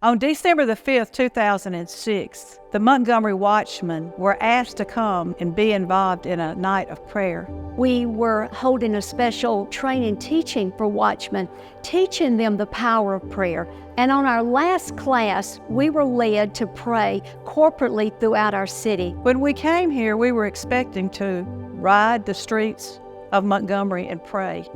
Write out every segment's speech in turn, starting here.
On December the 5th, 2006, the Montgomery Watchmen were asked to come and be involved in a night of prayer. We were holding a special training teaching for watchmen, teaching them the power of prayer. And on our last class, we were led to pray corporately throughout our city. When we came here, we were expecting to ride the streets of Montgomery and pray.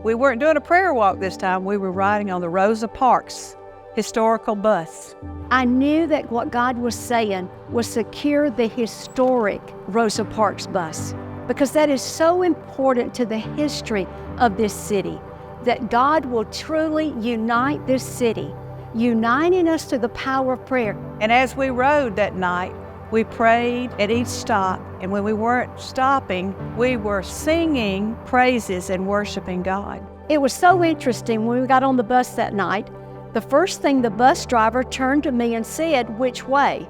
We weren't doing a prayer walk this time. We were riding on the Rosa Parks historical bus. I knew that what God was saying was secure the historic Rosa Parks bus, because that is so important to the history of this city, that God will truly unite this city, uniting us to the power of prayer. And as we rode that night, we prayed at each stop, and when we weren't stopping, we were singing praises and worshiping God. It was so interesting when we got on the bus that night. The first thing the bus driver turned to me and said, "Which way?"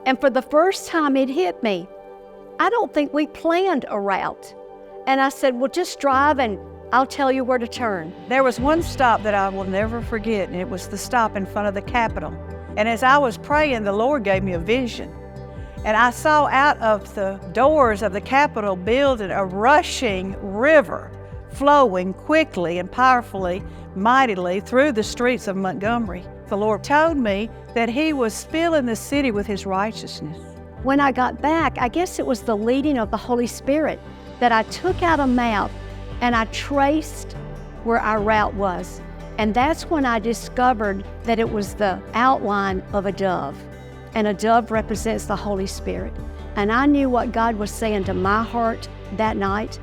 And for the first time it hit me, I don't think we planned a route. And I said, "Well, just drive and I'll tell you where to turn." There was one stop that I will never forget, and it was the stop in front of the Capitol. And as I was praying, the Lord gave me a vision. And I saw out of the doors of the Capitol building a rushing river flowing quickly and powerfully, mightily through the streets of Montgomery. The Lord told me that He was filling the city with His righteousness. When I got back, I guess it was the leading of the Holy Spirit that I took out a map and I traced where our route was. And that's when I discovered that it was the outline of a dove. And a dove represents the Holy Spirit. And I knew what God was saying to my heart that night,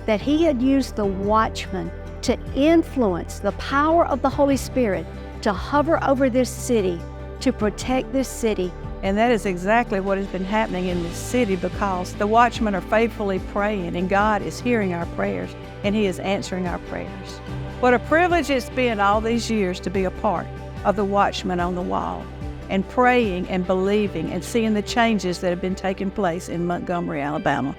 that He had used the watchman to influence the power of the Holy Spirit to hover over this city, to protect this city. And that is exactly what has been happening in this city, because the watchmen are faithfully praying, and God is hearing our prayers, and He is answering our prayers. What a privilege it's been all these years to be a part of the Watchmen on the Wall, and praying and believing and seeing the changes that have been taking place in Montgomery, Alabama.